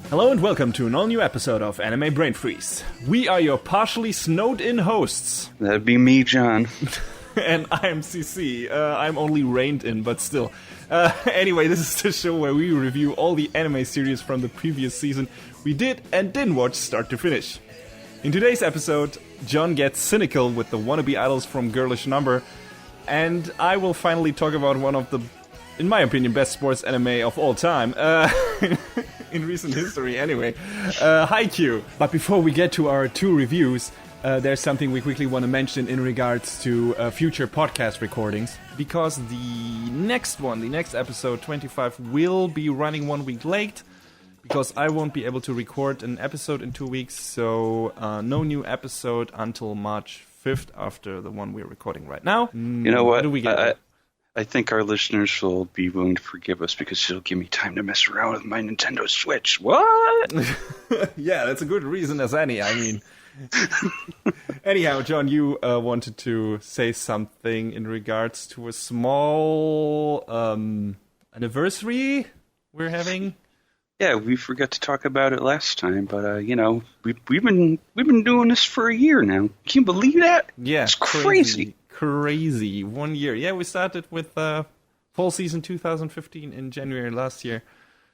Hello and welcome to an all-new episode of Anime Brain Freeze. We are your partially snowed-in hosts. That'd be me, John. And I'm CC. I'm only reined in, but still. Anyway, this is the show where we review all the anime series from the previous season we did and didn't watch start to finish. In today's episode, John gets cynical with the wannabe idols from Girlish Number, and I will finally talk about one of the, in my opinion, best sports anime of all time. In recent history, anyway. Haikyuu. But before we get to our two reviews, there's something we quickly want to mention in regards to future podcast recordings. Because the next episode, 25, will be running 1 week late. Because I won't be able to record an episode in 2 weeks. So no new episode until March 5th after the one we're recording right now. You know what? Do we get? I think our listeners will be willing to forgive us because it'll give me time to mess around with my Nintendo Switch. What? Yeah, that's a good reason as any. I mean, anyhow, John, you wanted to say something in regards to a small anniversary we're having. Yeah, we forgot to talk about it last time, but we've been doing this for a year now. Can you believe that? Yeah, it's crazy. Crazy. 1 year. Yeah, we started with fall season 2015 in January last year.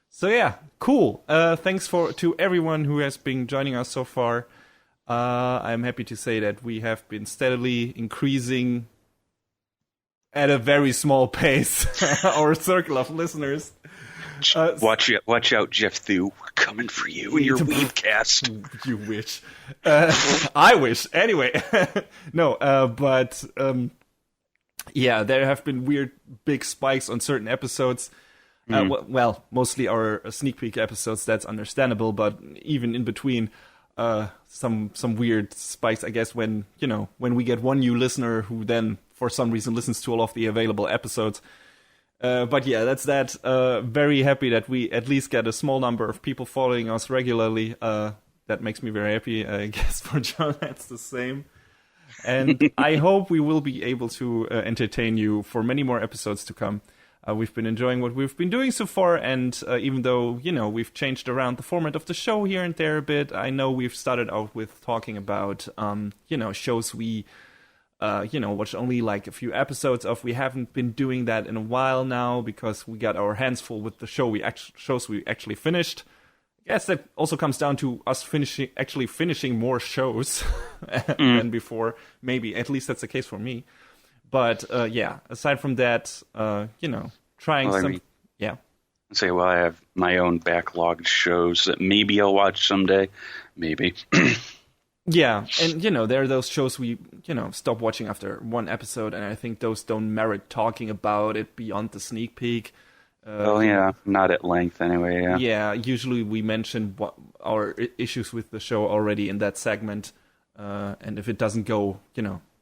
So yeah, cool. Thanks to everyone who has been joining us so far. I'm happy to say that we have been steadily increasing at a very small pace our circle of listeners. Watch out, Jeff Thu. We're coming for you and your Weebcast. You wish. I wish. Anyway. No, but yeah, there have been weird big spikes on certain episodes. Well, mostly our sneak peek episodes, that's understandable, but even in between, some weird spikes, I guess, when we get one new listener who then, for some reason, listens to all of the available episodes. But yeah, that's that. Very happy that we at least get a small number of people following us regularly. That makes me very happy. I guess for John, that's the same. And I hope we will be able to entertain you for many more episodes to come. We've been enjoying what we've been doing so far, and even though, we've changed around the format of the show here and there a bit, I know we've started out with talking about, shows we watch only like a few episodes of. We haven't been doing that in a while now because we got our hands full with the shows we actually finished. I guess that also comes down to us finishing more shows than before. Maybe, at least that's the case for me. But yeah, aside from that, trying yeah. I have my own backlogged shows that maybe I'll watch someday. Maybe. Yeah, and there are those shows we stop watching after one episode, and I think those don't merit talking about it beyond the sneak peek. Not at length anyway. Yeah, usually we mention our issues with the show already in that segment, and if it doesn't go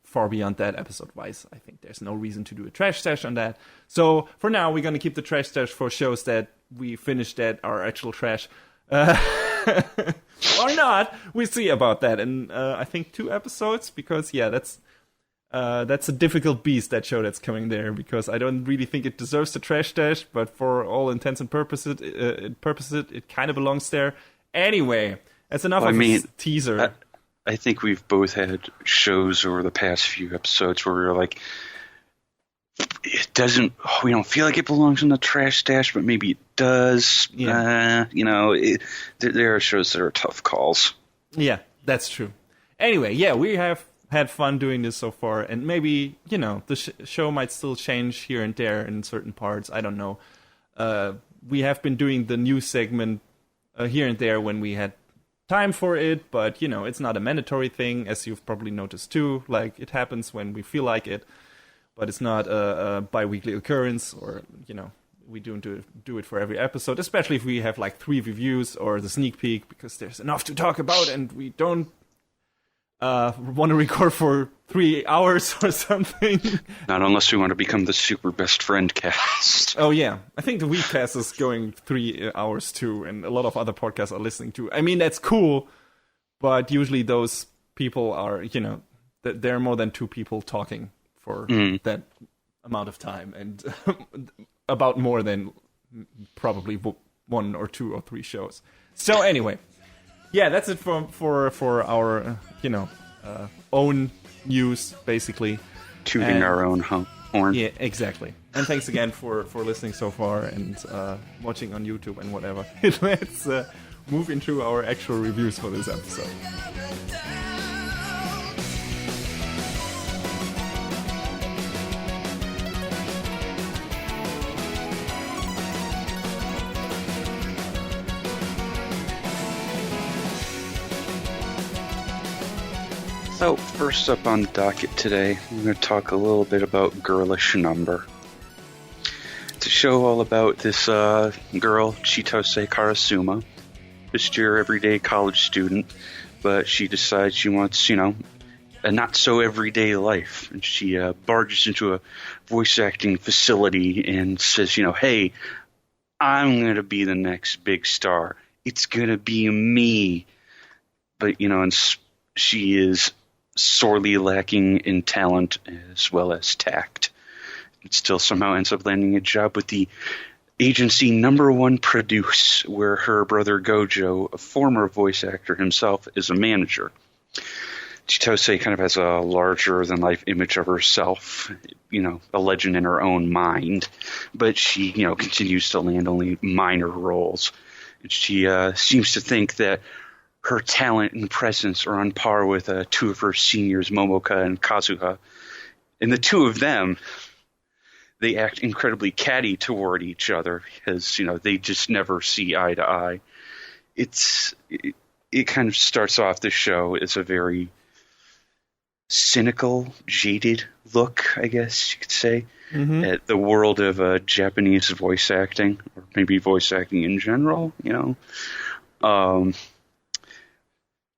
far beyond that episode wise, I think there's no reason to do a trash stash on that. So for now, we're gonna keep the trash stash for shows that we finished that are actual trash. Or not, we see about that in I think 2 episodes, because that's a difficult beast, that show that's coming there, because I don't really think it deserves the trash stash, but for all intents and purposes it kind of belongs there. Anyway, that's enough a teaser. I think we've both had shows over the past few episodes where we're like, we don't feel like it belongs in the trash stash, but maybe it does. Yeah. There are shows that are tough calls. Yeah, that's true. Anyway, yeah, we have had fun doing this so far, and maybe, the show might still change here and there in certain parts. I don't know. We have been doing the news segment here and there when we had time for it, but, it's not a mandatory thing, as you've probably noticed too. Like, it happens when we feel like it. But it's not a bi-weekly occurrence, or, we don't do it for every episode, especially if we have like 3 reviews or the sneak peek, because there's enough to talk about and we don't want to record for 3 hours or something. Not unless we want to become the super best friend cast. Oh, yeah. I think the Weekcast is going 3 hours too, and a lot of other podcasts are listening to. I mean, that's cool, but usually those people are, there are more than 2 people talking for that amount of time, and about more than probably 1 or 2 or 3 shows. So anyway, yeah, that's it for our own news, basically. Tooting our own horn. Yeah, exactly. And thanks again for listening so far and watching on YouTube and whatever. Let's move into our actual reviews for this episode. So, first up on the docket today, we're going to talk a little bit about Girlish Number. It's a show all about this girl, Chitose Karasuma, just your everyday college student, but she decides she wants, a not-so-everyday life. And she barges into a voice acting facility and says, hey, I'm going to be the next big star. It's going to be me. But, and she is sorely lacking in talent as well as tact. It still somehow ends up landing a job with the agency Number One Produce, where her brother Gojo, a former voice actor himself, is a manager. Chitose kind of has a larger-than-life image of herself, a legend in her own mind, but she, continues to land only minor roles. She seems to think that her talent and presence are on par with two of her seniors, Momoka and Kazuha. And the two of them, they act incredibly catty toward each other because, they just never see eye to eye. It kind of starts off the show as a very cynical, jaded look, I guess you could say, at the world of Japanese voice acting, or maybe voice acting in general,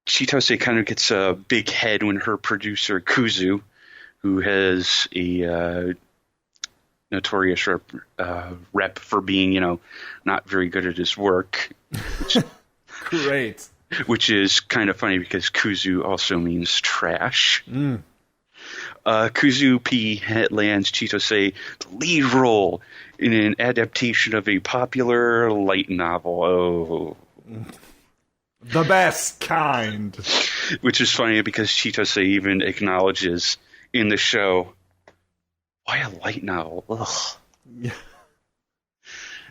Chitose kind of gets a big head when her producer, Kuzu, who has a notorious rep for being, not very good at his work. Great. Which is kind of funny because Kuzu also means trash. Kuzu P lands Chitose the lead role in an adaptation of a popular light novel. Oh. The best kind. Which is funny because Chitose even acknowledges in the show, why a light novel? Ugh. Yeah.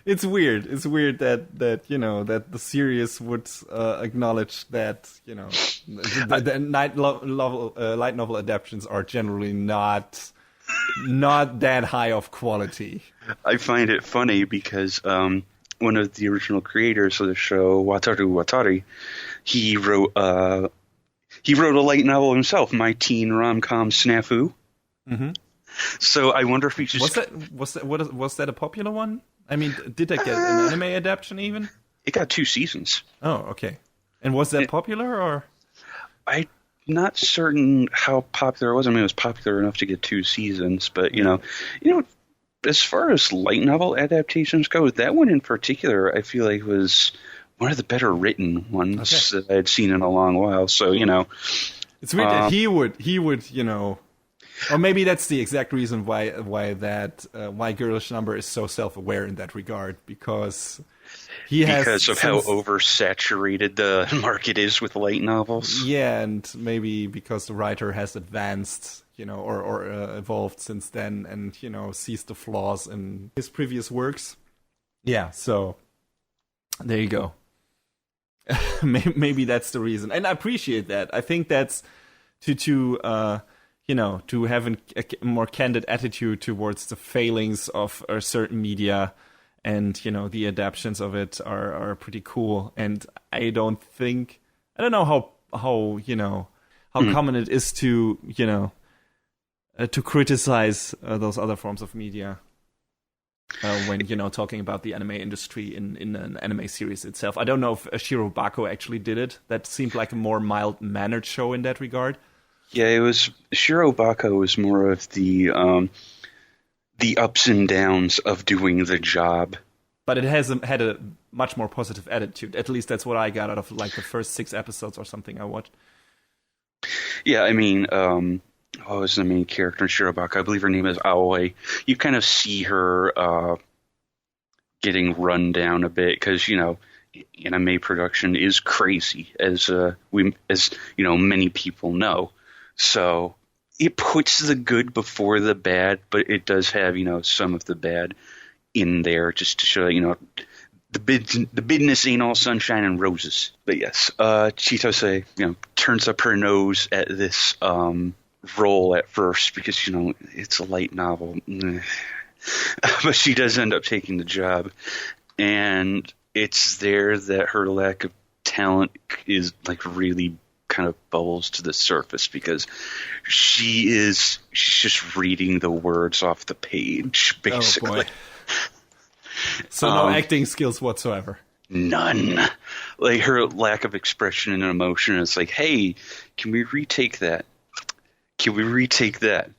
It's weird. It's weird that that the series would acknowledge that the light novel adaptations are generally not that high of quality. I find it funny because one of the original creators of the show, Wataru Watari, he wrote a light novel himself, My Teen Rom-Com Snafu. Mm-hmm. So I wonder if he just was that a popular one? I mean, did that get an anime adaptation even? It got 2 seasons. Oh, okay. And was that popular or? I'm not certain how popular it was. I mean, it was popular enough to get 2 seasons, but as far as light novel adaptations go, that one in particular, I feel like was one of the better written ones that I had seen in a long while. So, it's weird that he would, or maybe that's the exact reason why Girlish Number is so self-aware in that regard, because because of how oversaturated the market is with light novels. Yeah, and maybe because the writer has advanced, or evolved since then, and sees the flaws in his previous works. Yeah, so there you go. Maybe that's the reason, and I appreciate that. I think that's to have a more candid attitude towards the failings of a certain media, and the adaptions of it are pretty cool. And I don't know how common it is to to criticize those other forms of media when talking about the anime industry in an anime series itself. I don't know if Shirobako actually did it. That seemed like a more mild-mannered show in that regard. Yeah, it was. Shirobako was more of the ups and downs of doing the job. But it has had a much more positive attitude. At least that's what I got out of like the first 6 episodes or something I watched. Yeah, I mean, what was the main character in Shirobako? I believe her name is Aoi. You kind of see her getting run down a bit because, anime production is crazy, as many people know. So it puts the good before the bad, but it does have some of the bad in there just to show the business ain't all sunshine and roses. But yes, Chitose turns up her nose at this role at first because it's a light novel, but she does end up taking the job, and it's there that her lack of talent is really kind of bubbles to the surface because she's just reading the words off the page basically. Oh boy. So no acting skills whatsoever. None. Her lack of expression and emotion is hey, can we retake that? Can we retake that?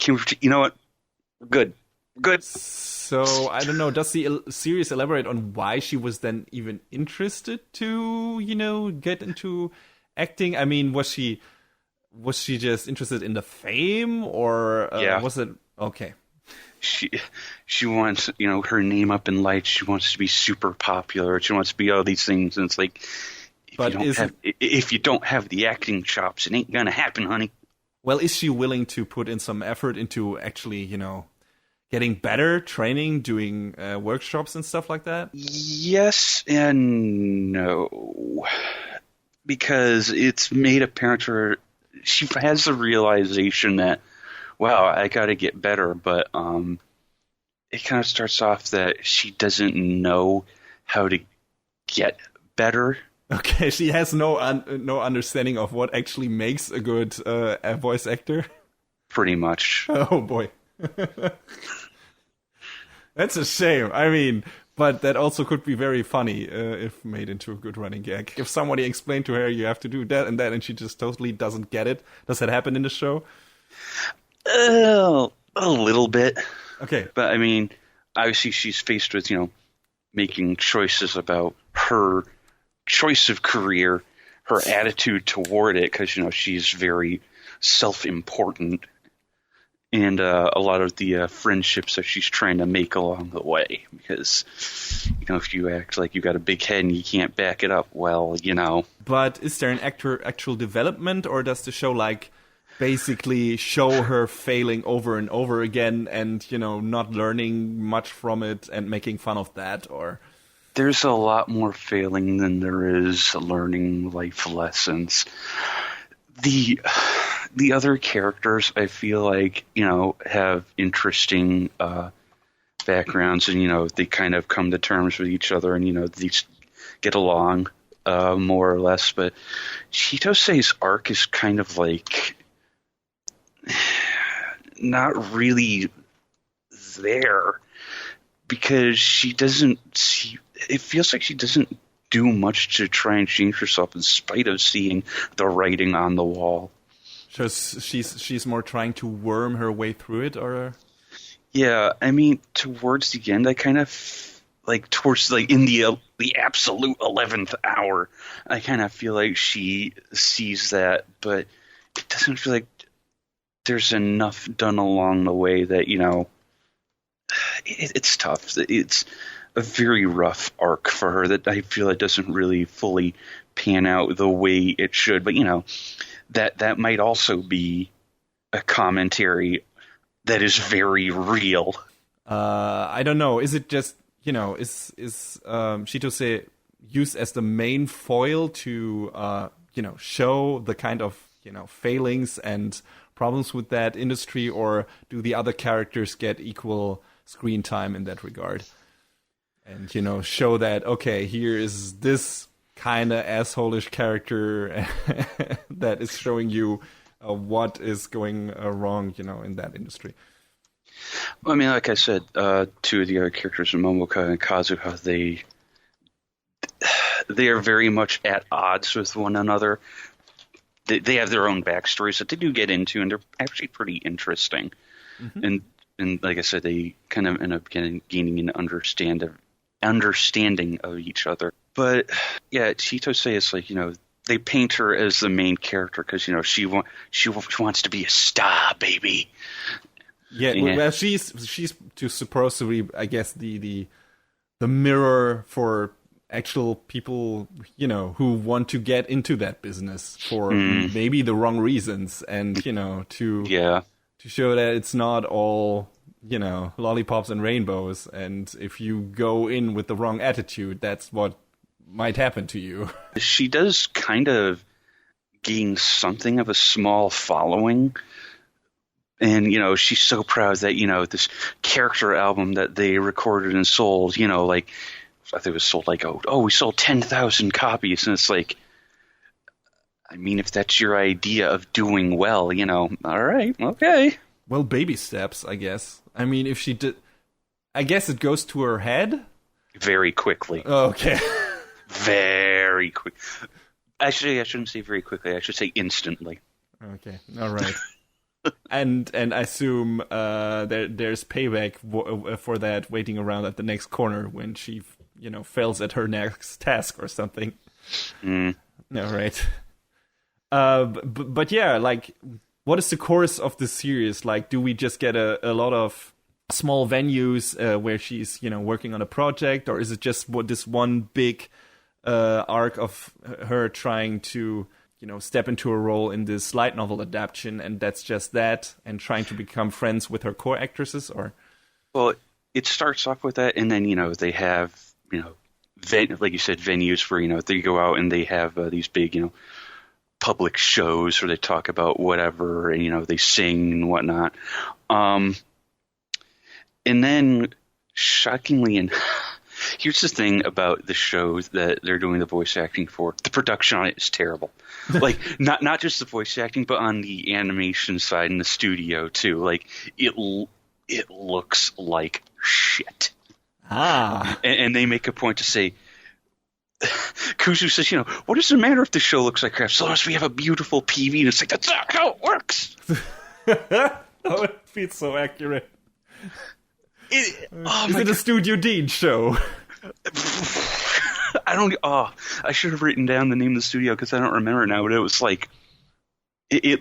You know what? Good. So, I don't know, does the series elaborate on why she was then even interested to, get into acting? I mean, was she just interested in the fame, or was it... Okay. She wants, her name up in lights. She wants to be super popular. She wants to be all these things, and it's if you don't have the acting chops, it ain't gonna happen, honey. Well, is she willing to put in some effort into actually, getting better, training, doing workshops and stuff like that? Yes and no. Because it's made apparent to her, she has the realization that, wow, I gotta get better, but it kind of starts off that she doesn't know how to get better. Okay, she has no understanding of what actually makes a good voice actor? Pretty much. Oh, boy. That's a shame. I mean, but that also could be very funny if made into a good running gag. If somebody explained to her, you have to do that and that, and she just totally doesn't get it. Does that happen in the show? A little bit. Okay. But, I mean, obviously she's faced with, making choices about her choice of career, her attitude toward it, because, she's very self-important. And a lot of the friendships that she's trying to make along the way. Because, if you act like you got a big head and you can't back it up, well, But is there an actual development, or does the show, basically show her failing over and over again and, not learning much from it and making fun of that, or... There's a lot more failing than there is learning life lessons. The other characters, I feel have interesting backgrounds, and they kind of come to terms with each other, and they get along more or less. But Chitose's arc is kind of not really there, because it feels like she doesn't do much to try and change herself in spite of seeing the writing on the wall. So she's more trying to worm her way through it, or? Yeah, I mean, towards the end, I kind of towards in the absolute 11th hour, I kind of feel like she sees that, but it doesn't feel like there's enough done along the way that it's tough. It's a very rough arc for her that I feel it doesn't really fully pan out the way it should. But that might also be a commentary that is very real. I don't know. Is it just is Chitose used as the main foil to show the kind of failings and problems with that industry, or do the other characters get equal screen time in that regard? And show that, okay, here is this kind of asshole-ish character that is showing you what is going wrong, in that industry. Well, I mean, like I said, two of the other characters, Momoka and Kazuha, they are very much at odds with one another. They have their own backstories that they do get into, and they're actually pretty interesting. Mm-hmm. And like I said, they kind of end up gaining an understanding of each other. But yeah, Chitose is they paint her as the main character because she wants to be a star, baby. Yeah, well, she's supposed to be, I guess, the mirror for actual people, who want to get into that business for maybe the wrong reasons, and to show that it's not all lollipops and rainbows, and if you go in with the wrong attitude, that's what might happen to you. She does kind of gain something of a small following. And, she's so proud that, this character album that they recorded and sold, like, I think it was sold like, we sold 10,000 copies. And it's like, I mean, if that's your idea of doing well, all right, okay. Well, baby steps, I guess. I mean, if she did, I guess it goes to her head? Very quickly. Okay. Very quick. Actually, I shouldn't say very quickly. I should say instantly. Okay, all right. And I assume there's payback for that waiting around at the next corner when she, fails at her next task or something. All right. But yeah, like, what is the course of the series? Like, do we just get a lot of small venues where she's, working on a project, or is it just this one big arc of her trying to, step into a role in this light novel adaptation, and that's just that, and trying to become friends with her core actresses, or? Well, it starts off with that, and then, they have, like you said, venues where, they go out and they have these big, public shows where they talk about whatever, and, they sing and whatnot. And then, shockingly, and here's the thing about the shows that they're doing the voice acting for. The production on it is terrible. Like, not just the voice acting, but on the animation side in the studio, too. Like, it looks like shit. And they make a point to say, Kuzu says, what does it matter if the show looks like crap? So long as we have a beautiful PV, and it's like, that's not how it works. Oh, it feels so accurate. Is it a Studio Dean show? I should have written down the name of the studio because I don't remember it now, but it was like, it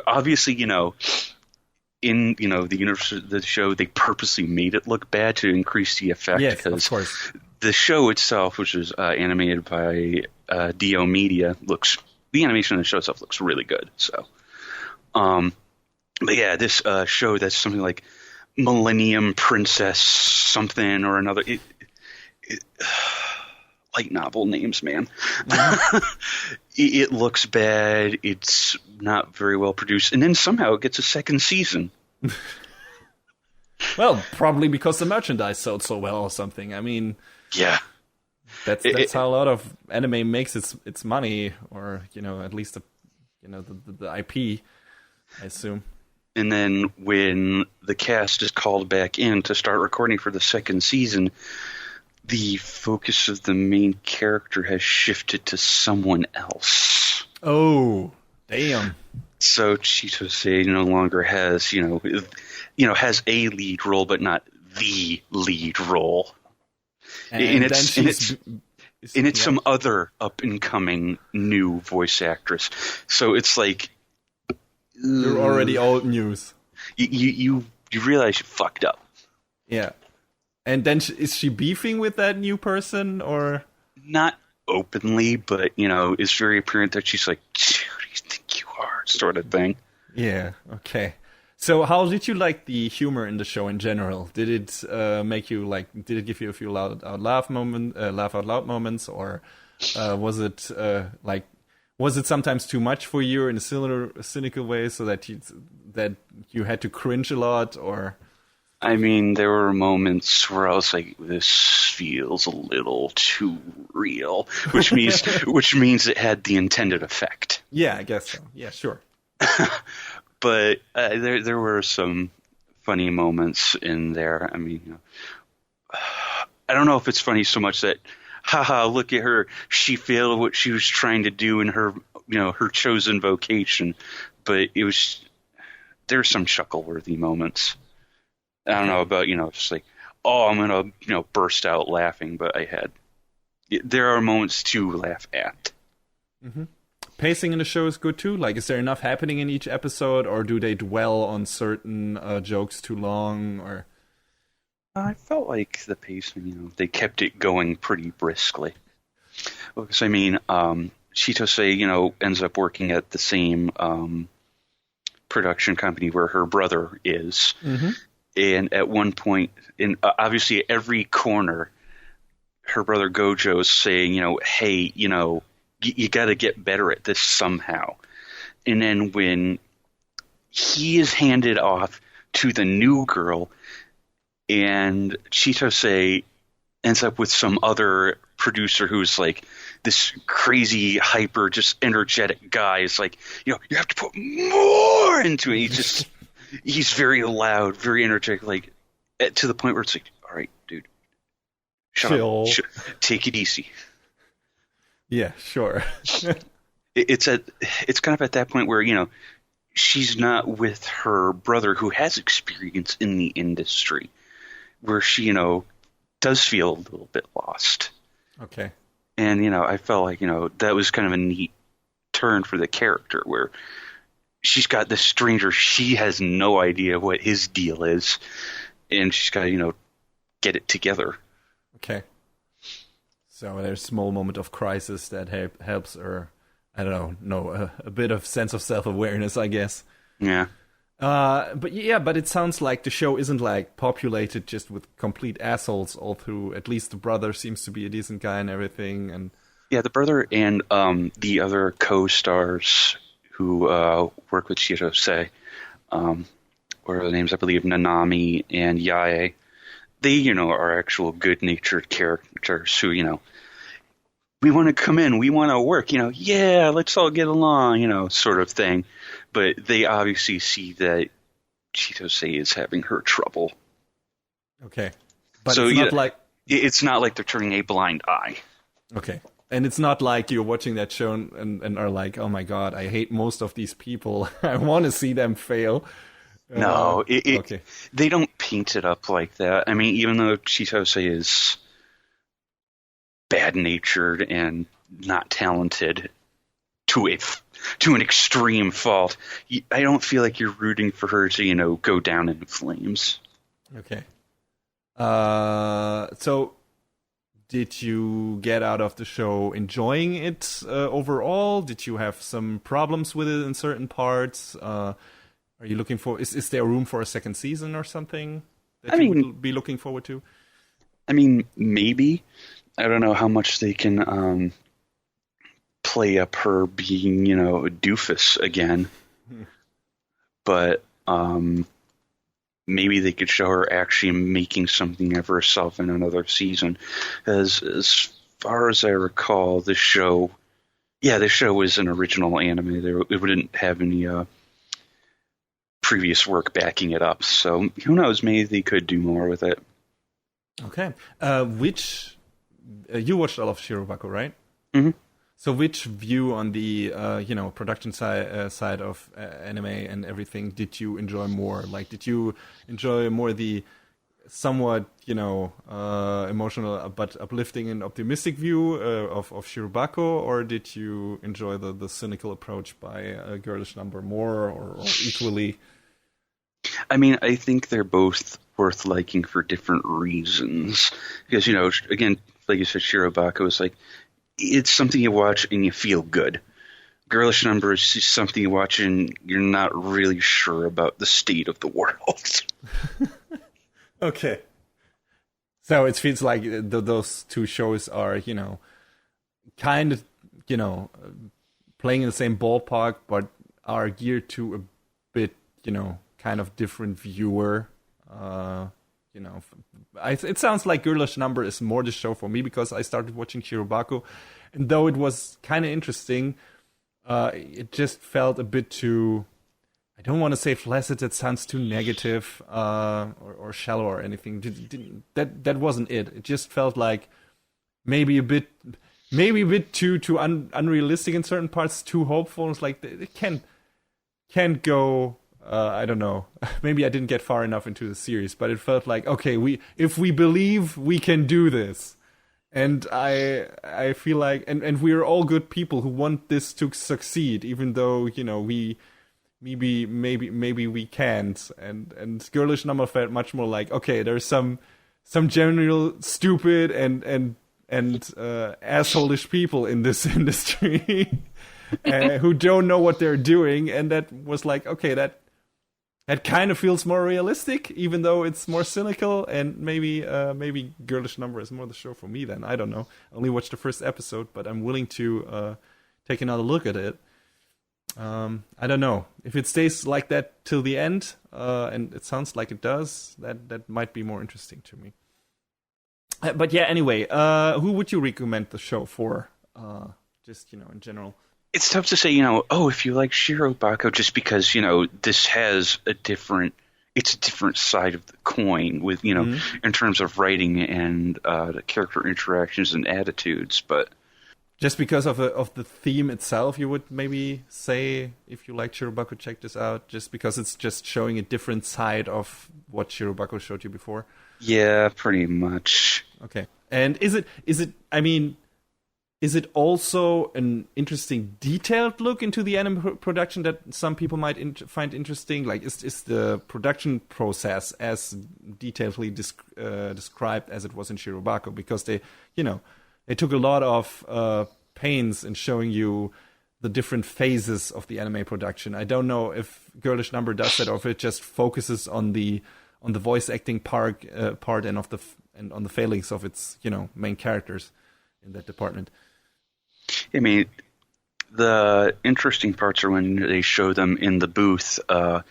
obviously, in, the universe of the show, they purposely made it look bad to increase the effect. Yes, because of course. The show itself, which is animated by Dio Media, the animation of the show itself looks really good. So, but yeah, this show that's something like Millennium Princess something or another. Light novel names, man. It looks bad. It's not very well produced, and then somehow it gets a second season. Well, probably because the merchandise sold so well or something. I mean, yeah, that's how a lot of anime makes its money, or at least the IP, I assume. And then when the cast is called back in to start recording for the second season, the focus of the main character has shifted to someone else. Oh, damn. So Chitose no longer has, has a lead role, but not the lead role. And it's some other up-and-coming new voice actress. So it's like... You're already old news. You realize you fucked up. Yeah. And then is she beefing with that new person, or? Not openly, but, it's very apparent that she's like, who do you think you are, sort of thing. Yeah, okay. So how did you like the humor in the show in general? Did it make you, did it give you a few laugh out loud moments, or was it, was it sometimes too much for you in a cynical way, so that you had to cringe a lot, or? I mean, there were moments where I was like, "This feels a little too real," which means it had the intended effect. Yeah, I guess so. Yeah, sure. But there were some funny moments in there. I mean, I don't know if it's funny so much that, haha, look at her. She failed what she was trying to do in her, her chosen vocation. But there's some chuckle-worthy moments. I don't know about, just like, oh, I'm going to, burst out laughing. But there are moments to laugh at. Mm-hmm. Pacing in the show is good too? Like, is there enough happening in each episode, or do they dwell on certain jokes too long, or? I felt like the pacing, they kept it going pretty briskly. Because, Chitose, ends up working at the same production company where her brother is. Mm-hmm. And at one point, in obviously every corner, her brother Gojo's saying, hey, you got to get better at this somehow. And then when he is handed off to the new girl, and Chitose ends up with some other producer who's like this crazy, hyper, just energetic guy. Is like, you have to put more into it. He's very loud, very energetic, like to the point where it's like, all right, dude, shut up, take it easy. Yeah, sure. It's kind of at that point where she's not with her brother who has experience in the industry, where she does feel a little bit lost. Okay. And I felt like that was kind of a neat turn for the character, where she's got this stranger, she has no idea what his deal is, and she's got to get it together. Okay. So there's a small moment of crisis that helps her, I don't know, a bit of sense of self-awareness, I guess. Yeah. But it sounds like the show isn't like populated just with complete assholes all through. At least the brother seems to be a decent guy and everything. And yeah, the brother and the other co-stars who work with Chitose, or the names, I believe, Nanami and Yae, they, are actual good-natured characters who, we want to come in, we want to work, yeah, let's all get along, sort of thing. But they obviously see that Chitose is having her trouble. Okay. But so, it's not like they're turning a blind eye. Okay. And it's not like you're watching that show and are like, oh my god, I hate most of these people. I want to see them fail. No, okay. They don't paint it up like that. I mean, even though Chitose is bad-natured and not talented to an extreme fault, I don't feel like you're rooting for her to, go down in flames. Okay. So did you get out of the show enjoying it overall? Did you have some problems with it in certain parts? Are you looking for... Is there room for a second season or something that you would be looking forward to? I mean, maybe. I don't know how much they can play up her being, a doofus again. But maybe they could show her actually making something of herself in another season. As far as I recall, this show was an original anime. It wouldn't have any previous work backing it up. So who knows? Maybe they could do more with it. Okay. You watched all of Shirobako, right? Mm-hmm. So which view on the production side of anime and everything did you enjoy more? Like, did you enjoy more the somewhat emotional but uplifting and optimistic view of Shirobako, or did you enjoy the cynical approach by Girlish Number more or equally? I mean, I think they're both worth liking for different reasons. Because, again, like you said, Shirobako is like, it's something you watch and you feel good. Girlish Number is just something you watch and you're not really sure about the state of the world. Okay. So it feels like those two shows are, kind of, playing in the same ballpark, but are geared to a bit, kind of different viewer. It sounds like Girlish Number is more the show for me because I started watching Shirobako, and though it was kind of interesting, it just felt a bit too... I don't want to say flaccid. That sounds too negative or shallow or anything. That wasn't it. It just felt like maybe a bit too unrealistic in certain parts, too hopeful. It's like it can't go. I don't know. Maybe I didn't get far enough into the series, but it felt like, okay, if we believe, we can do this. And I feel like, and we're all good people who want this to succeed, even though, we maybe we can't. And Girlish Number felt much more like, okay, there's some some general stupid and asshole-ish people in this industry who don't know what they're doing, and that was like, okay, that kind of feels more realistic, even though it's more cynical, and maybe Girlish Number is more the show for me then. I don't know. I only watched the first episode, but I'm willing to take another look at it. I don't know. If it stays like that till the end, and it sounds like it does, that might be more interesting to me. But yeah, anyway, who would you recommend the show for? Just, in general. It's tough to say, if you like Shirobako, just because, this has it's a different side of the coin with, in terms of writing and the character interactions and attitudes. But just because of the theme itself, you would maybe say, if you like Shirobako, check this out, just because it's just showing a different side of what Shirobako showed you before? Yeah, pretty much. Okay. And is it also an interesting detailed look into the anime production that some people might find interesting? Like, is the production process as detailedly described as it was in Shirobako? Because they took a lot of pains in showing you the different phases of the anime production. I don't know if Girlish Number does that, or if it just focuses on the voice acting part and on the failings of its main characters in that department. I mean, the interesting parts are when they show them in the booth, and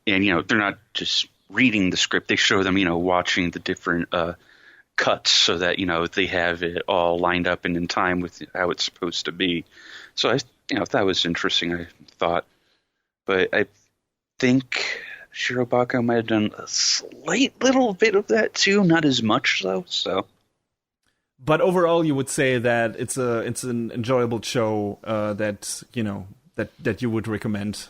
they're not just reading the script; they show them watching the different cuts so that they have it all lined up and in time with how it's supposed to be. So that was interesting. I thought, but I think Shirobako might have done a slight little bit of that too, not as much though. So. But overall, you would say that it's an enjoyable show that you would recommend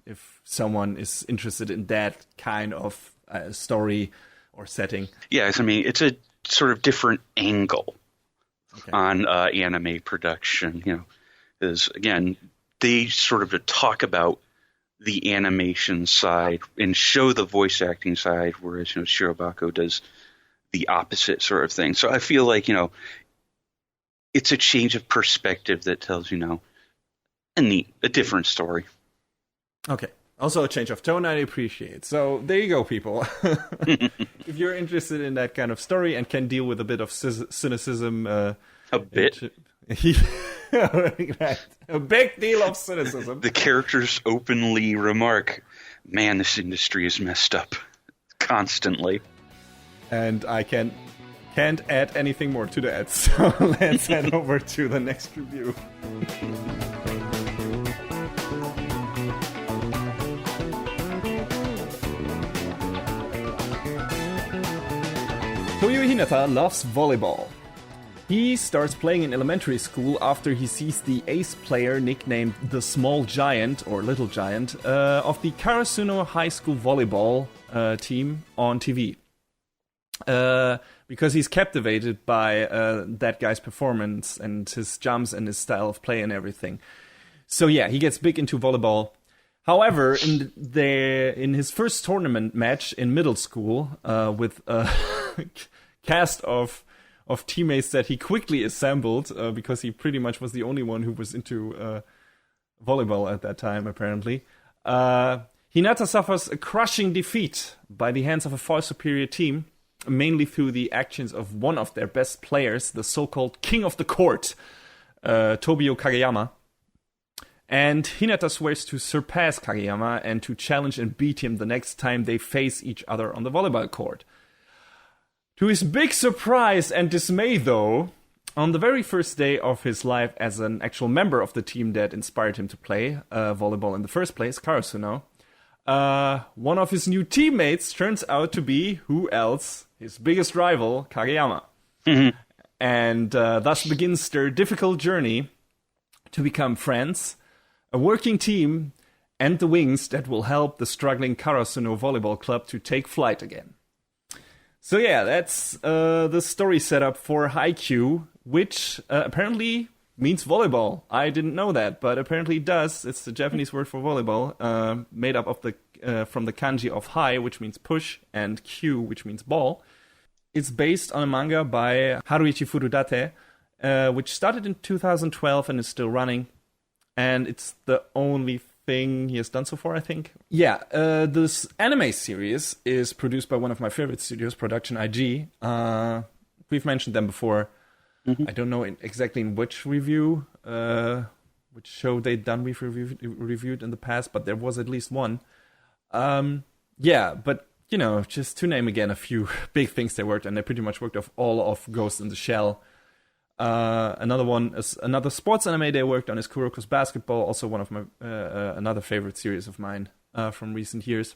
if someone is interested in that kind of story or setting. Yes, I mean it's a sort of different angle on anime production. Because again, they sort of talk about the animation side and show the voice acting side, whereas Shirobako does the opposite sort of thing. So I feel like, it's a change of perspective that tells, a different story. Okay. Also a change of tone I appreciate. So there you go, people. If you're interested in that kind of story and can deal with a bit of cynicism. A bit? A big deal of cynicism. The characters openly remark, man, this industry is messed up constantly. And I can't add anything more to that, so let's head over to the next review. Toyo Hinata loves volleyball. He starts playing in elementary school after he sees the ace player nicknamed the Small Giant, or Little Giant, of the Karasuno High School volleyball team on TV. Because he's captivated by that guy's performance and his jumps and his style of play and everything. So yeah, he gets big into volleyball. However, in his first tournament match in middle school, with a cast of teammates that he quickly assembled, because he pretty much was the only one who was into volleyball at that time, apparently, Hinata suffers a crushing defeat by the hands of a far superior team, mainly through the actions of one of their best players, the so-called king of the court, Tobio Kageyama. And Hinata swears to surpass Kageyama and to challenge and beat him the next time they face each other on the volleyball court. To his big surprise and dismay, though, on the very first day of his life as an actual member of the team that inspired him to play volleyball in the first place, Karasuno, one of his new teammates turns out to be, who else? His biggest rival, Kageyama. Mm-hmm. And thus begins their difficult journey to become friends, a working team, and the wings that will help the struggling Karasuno volleyball club to take flight again. So yeah, that's the story setup for Haikyuu, which apparently means volleyball. I didn't know that, but apparently it does. It's the Japanese word for volleyball, made up of from the kanji of hai, which means push, and kyu, which means ball. It's based on a manga by Haruichi Furudate, which started in 2012 and is still running. And it's the only thing he has done so far, I think. Yeah, this anime series is produced by one of my favorite studios, Production IG. We've mentioned them before. Mm-hmm. I don't know exactly in which review, which show they'd done we've reviewed in the past, but there was at least one. Yeah, but, just to name again a few big things they worked on, they pretty much worked off all of Ghost in the Shell. Another one is another sports anime they worked on is Kuroko's Basketball, also one of my another favorite series of mine from recent years.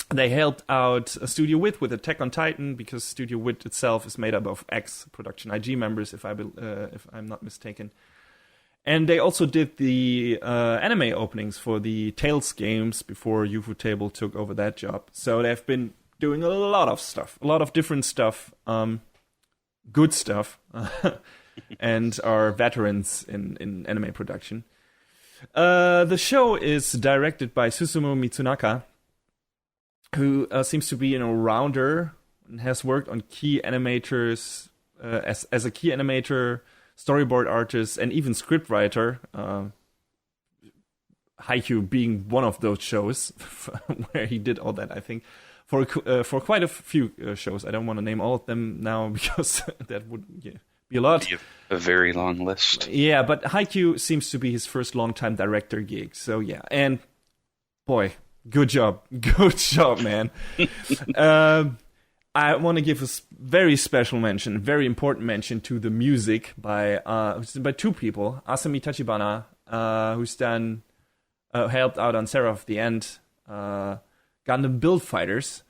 They helped out Studio Wit with Attack on Titan because Studio Wit itself is made up of ex-Production IG members, if I'm not mistaken. And they also did the anime openings for the Tales games before ufotable took over that job. So they've been doing a lot of stuff, a lot of different stuff. Good stuff, and are veterans in anime production. The show is directed by Susumu Mitsunaka, who seems to be an all-rounder and has worked on key animators as a key animator, storyboard artist, and even scriptwriter. Haikyuu being one of those shows where he did all that, I think. For quite a few shows. I don't want to name all of them now because that would be a lot. Be a very long list. Yeah, but Haikyuu seems to be his first long-time director gig. So yeah, and boy, good job. Good job, man. I want to give a very special mention, very important mention to the music by two people. Asami Tachibana, who's done helped out on Seraph of the End, Gundam Build Fighters,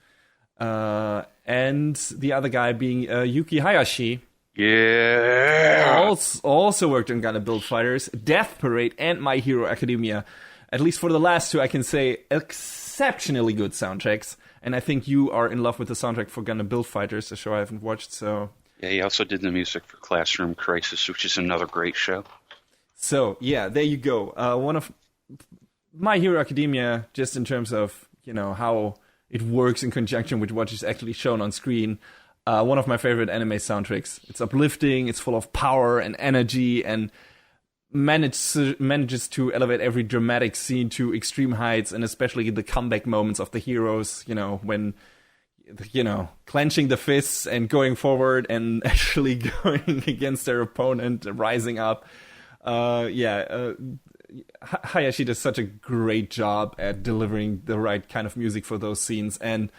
and the other guy being Yuki Hayashi. Yeah! Also worked on Gundam Build Fighters, Death Parade, and My Hero Academia. At least for the last two, I can say exceptionally good soundtracks. And I think you are in love with the soundtrack for Gundam Build Fighters, a show I haven't watched, so... Yeah, he also did the music for Classroom Crisis, which is another great show. So, yeah, there you go. One of My Hero Academia, just in terms of, how it works in conjunction with what is actually shown on screen. One of my favorite anime soundtracks. It's uplifting, it's full of power and energy, and manages to elevate every dramatic scene to extreme heights, and especially the comeback moments of the heroes, when, clenching the fists and going forward and actually going against their opponent, rising up. Hayashi does such a great job at delivering the right kind of music for those scenes, and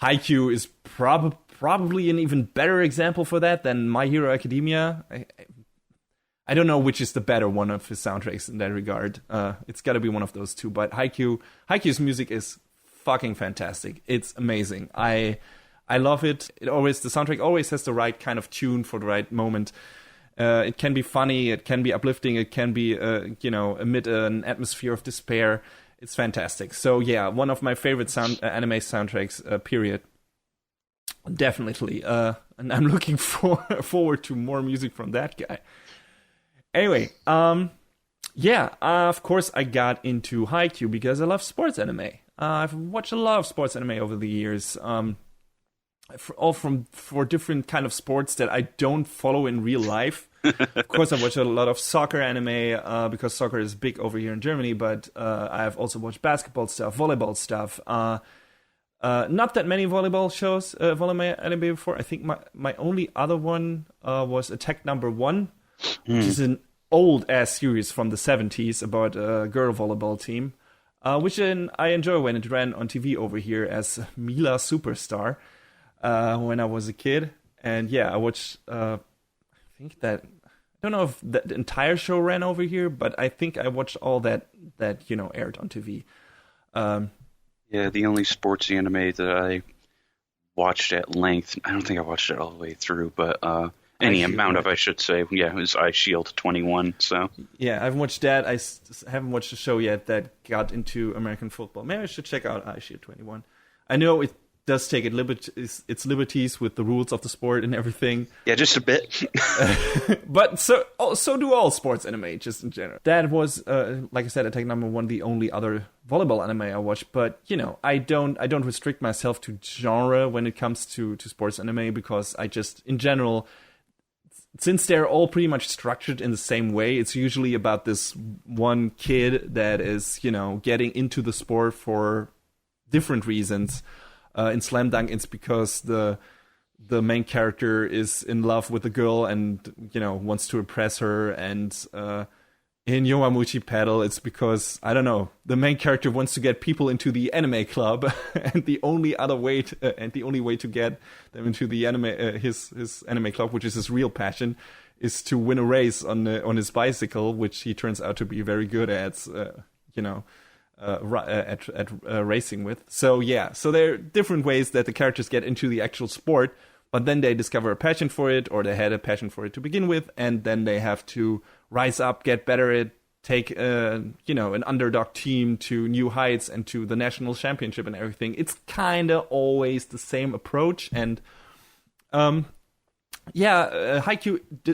Haikyuu is probably an even better example for that than My Hero Academia. I don't know which is the better one of his soundtracks in that regard. It's got to be one of those two, but Haikyuu's music is fucking fantastic. It's amazing. I love it. The soundtrack always has the right kind of tune for the right moment. It can be funny, it can be uplifting, it can be, amid an atmosphere of despair. It's fantastic. So yeah, one of my favorite anime soundtracks, period. Definitely. And I'm looking forward to more music from that guy. Anyway, of course I got into Haikyuu because I love sports anime. I've watched a lot of sports anime over the years. For different kind of sports that I don't follow in real life. Of course, I watch a lot of soccer anime because soccer is big over here in Germany. But I've also watched basketball stuff, volleyball stuff. Not that many volleyball shows, volleyball anime before. I think my only other one was Attack Number 1, which is an old ass series from the 70s about a girl volleyball team, which I enjoy when it ran on TV over here as Mila Superstar. When I was a kid, and yeah, I watched. I don't know if the entire show ran over here, but I think I watched all that aired on TV. Yeah, the only sports anime that I watched at length. I don't think I watched it all the way through, but any amount of, I should say. Yeah, it was Eye Shield 21. So yeah, I've watched that. I haven't watched a show yet that got into American football. Maybe I should check out Eye Shield 21. I know does take its liberties with the rules of the sport and everything. Yeah, just a bit. But so do all sports anime, just in general. That was, like I said, Attack Number 1, the only other volleyball anime I watched. But, I don't restrict myself to genre when it comes to sports anime, because I just, in general, since they're all pretty much structured in the same way, it's usually about this one kid that is, getting into the sport for different reasons. In Slam Dunk, it's because the main character is in love with the girl and, wants to impress her. And in Yowamuchi Paddle, it's because, I don't know, the main character wants to get people into the anime club. And the only way to get them into the anime, his anime club, which is his real passion, is to win a race on his bicycle, which he turns out to be very good at, racing with. So there are different ways that the characters get into the actual sport, but then they discover a passion for it, or they had a passion for it to begin with, and then they have to rise up, get better at, take an underdog team to new heights and to the national championship and everything. It's kind of always the same approach, and Haikyuu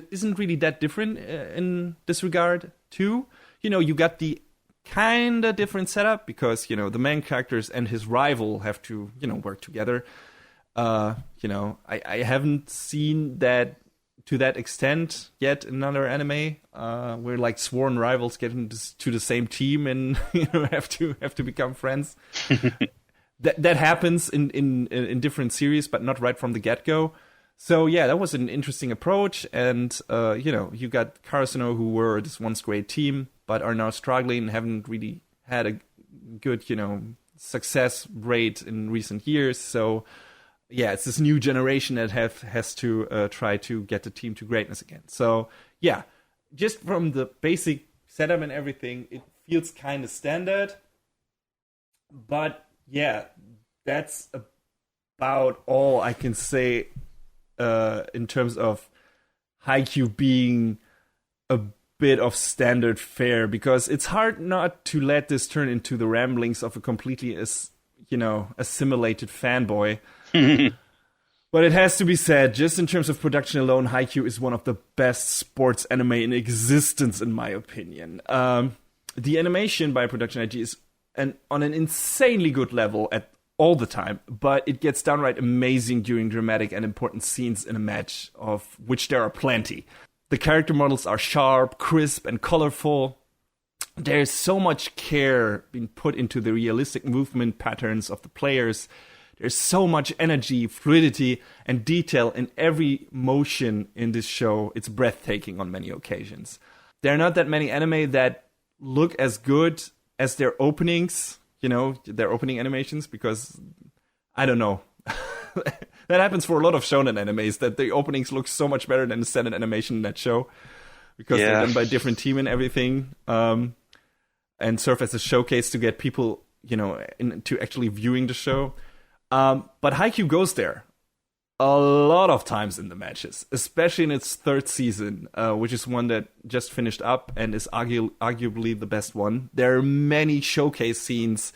isn't really that different in this regard too. You got the kind of different setup, because the main characters and his rival have to work together. I haven't seen that to that extent yet in another anime, where like sworn rivals get into the same team and have to become friends. that happens in different series, but not right from the get-go. So that was an interesting approach, and you got Karasuno, who were this once great team, but are now struggling and haven't really had a good, success rate in recent years. So it's this new generation that has to try to get the team to greatness again. So just from the basic setup and everything, it feels kind of standard. But that's about all I can say in terms of Haikyuu being a bit of standard fare, because it's hard not to let this turn into the ramblings of a completely assimilated fanboy. But it has to be said, just in terms of production alone, Haikyuu is one of the best sports anime in existence, in my opinion. The animation by Production IG is on an insanely good level at all the time, but it gets downright amazing during dramatic and important scenes in a match, of which there are plenty. The character models are sharp, crisp, and colorful. There's so much care being put into the realistic movement patterns of the players. There's so much energy, fluidity, and detail in every motion in this show. It's breathtaking on many occasions. There are not that many anime that look as good as their openings, their opening animations, because, I don't know. That happens for a lot of shonen animes, that the openings look so much better than the standard animation in that show, because they're done by a different team and everything, and serve as a showcase to get people, into actually viewing the show. But Haikyuu goes there a lot of times in the matches, especially in its third season, which is one that just finished up and is arguably the best one. There are many showcase scenes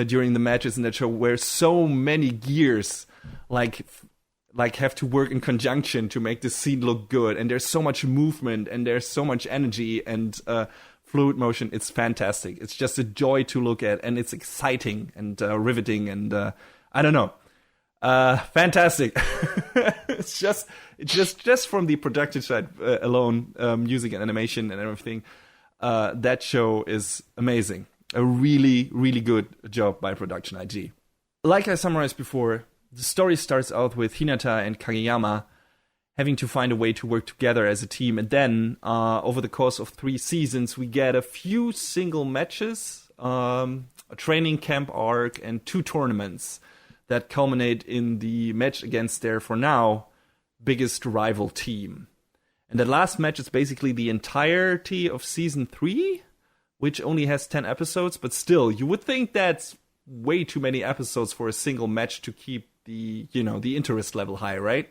during the matches in that show where so many gears have to work in conjunction to make the scene look good, and there's so much movement and there's so much energy and fluid motion. It's fantastic. It's just a joy to look at, and it's exciting and riveting, and I don't know, fantastic. It's just from the production side alone, music and animation and everything, that show is amazing. A really, really good job by Production IG. Like I summarized before, the story starts out with Hinata and Kageyama having to find a way to work together as a team, and then over the course of 3 seasons, we get a few single matches, a training camp arc, and 2 tournaments that culminate in the match against their, for now, biggest rival team. And the last match is basically the entirety of season 3, which only has 10 episodes, but still, you would think that's way too many episodes for a single match to keep the interest level high, right?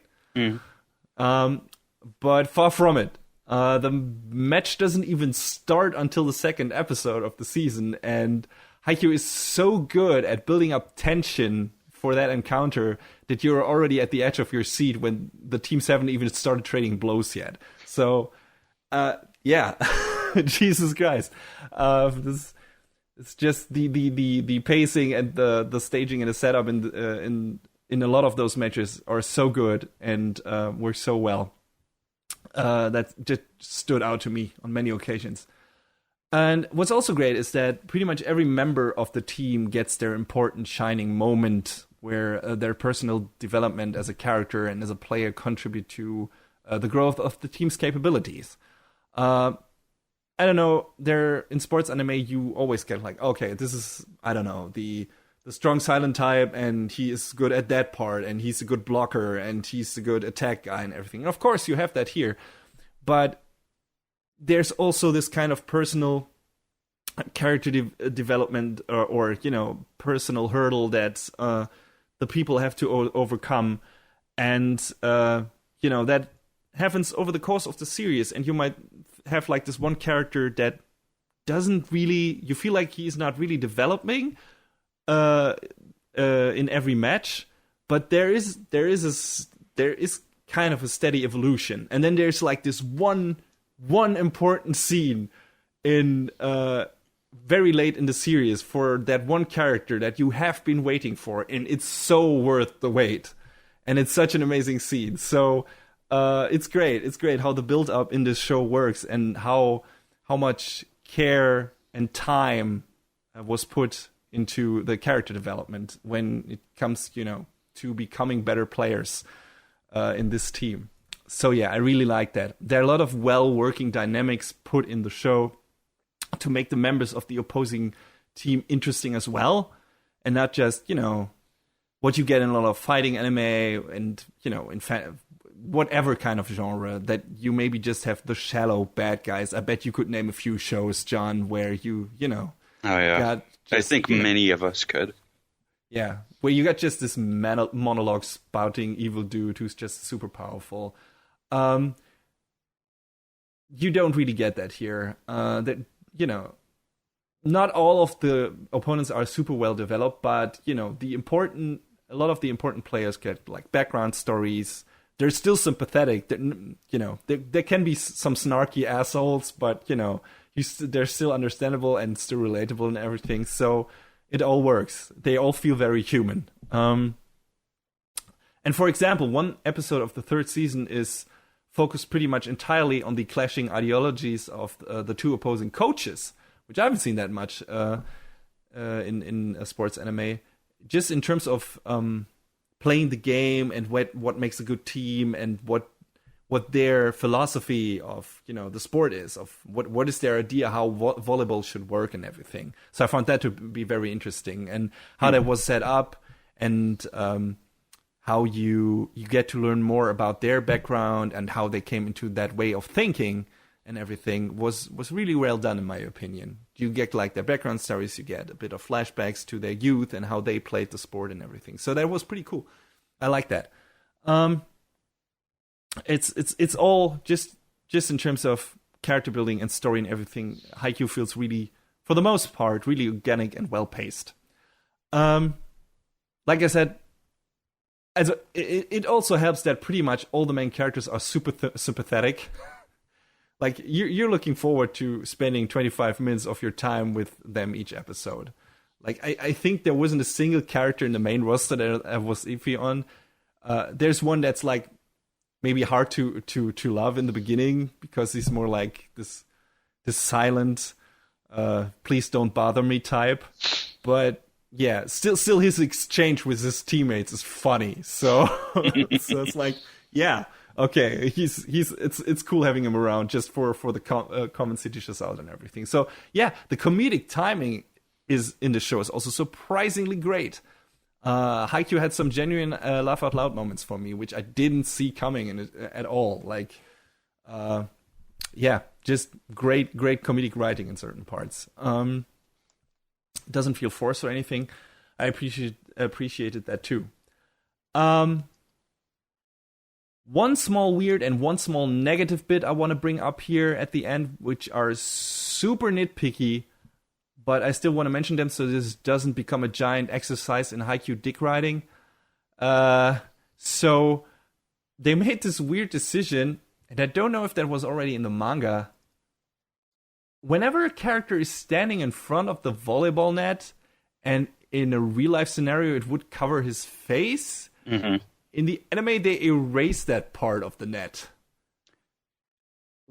But far from it. The match doesn't even start until the 2nd episode of the season, and Haikyuu is so good at building up tension for that encounter that you're already at the edge of your seat when the teams haven't even started trading blows yet. So, yeah, Jesus Christ, this it's just the pacing and the staging and the setup in a lot of those matches are so good and work so well. That just stood out to me on many occasions. And what's also great is that pretty much every member of the team gets their important shining moment where their personal development as a character and as a player contribute to the growth of the team's capabilities. I don't know, in sports anime, you always get like, okay, this is, I don't know, the strong silent type, and he is good at that part, and he's a good blocker, and he's a good attack guy and everything. And of course, you have that here. But there's also this kind of personal character development or personal hurdle that the people have to overcome. And, that happens over the course of the series. And you might have like this one character that doesn't really, you feel like he's not really developing in every match, but there is kind of a steady evolution. And then there's like this one important scene in very late in the series for that one character that you have been waiting for, and it's so worth the wait. And it's such an amazing scene. So it's great. It's great how the build up in this show works and how much care and time was put into the character development when it comes, to becoming better players in this team. So yeah, I really like that. There are a lot of well-working dynamics put in the show to make the members of the opposing team interesting as well, and not just, what you get in a lot of fighting anime and, in fact, whatever kind of genre, that you maybe just have the shallow bad guys. I bet you could name a few shows, John, where you Oh, yeah. I think many of us could. Yeah, where you got just this monologue spouting evil dude who's just super powerful. You don't really get that here. Not all of the opponents are super well developed, but a lot of the important players get like background stories. They're still sympathetic. There can be some snarky assholes, but they're still understandable and still relatable and everything. So it all works. They all feel very human. And for example, one episode of the third season is focused pretty much entirely on the clashing ideologies of the two opposing coaches, which I haven't seen that much in sports anime. Just in terms of playing the game and what makes a good team and what their philosophy of the sport is, of what is their idea how volleyball should work and everything. So I found that to be very interesting, and how that was set up, and how you get to learn more about their background and how they came into that way of thinking and everything was really well done, in my opinion. You get like their background stories, you get a bit of flashbacks to their youth and how they played the sport and everything. So that was pretty cool. I like that. It's all just in terms of character building and story and everything. Haikyuu feels really, for the most part, really organic and well paced. Like I said, it also helps that pretty much all the main characters are super sympathetic. Like you're looking forward to spending 25 minutes of your time with them each episode. Like I think there wasn't a single character in the main roster that I was iffy on. There's one that's like maybe hard to love in the beginning because he's more like this silent, please don't bother me type. But yeah, still his exchange with his teammates is funny. So so it's like, yeah, okay, it's cool having him around just for the comments he dishes out and everything. So yeah, the comedic timing is in the show is also surprisingly great. Haikyuu had some genuine laugh out loud moments for me, which I didn't see coming at all. Like, yeah, just great comedic writing in certain parts. Doesn't feel forced or anything. I appreciated that too. One small weird and one small negative bit I want to bring up here at the end, which are super nitpicky, but I still want to mention them so this doesn't become a giant exercise in Haikyuu dick riding. So they made this weird decision, and I don't know if that was already in the manga. Whenever a character is standing in front of the volleyball net, and in a real-life scenario it would cover his face, in the anime they erase that part of the net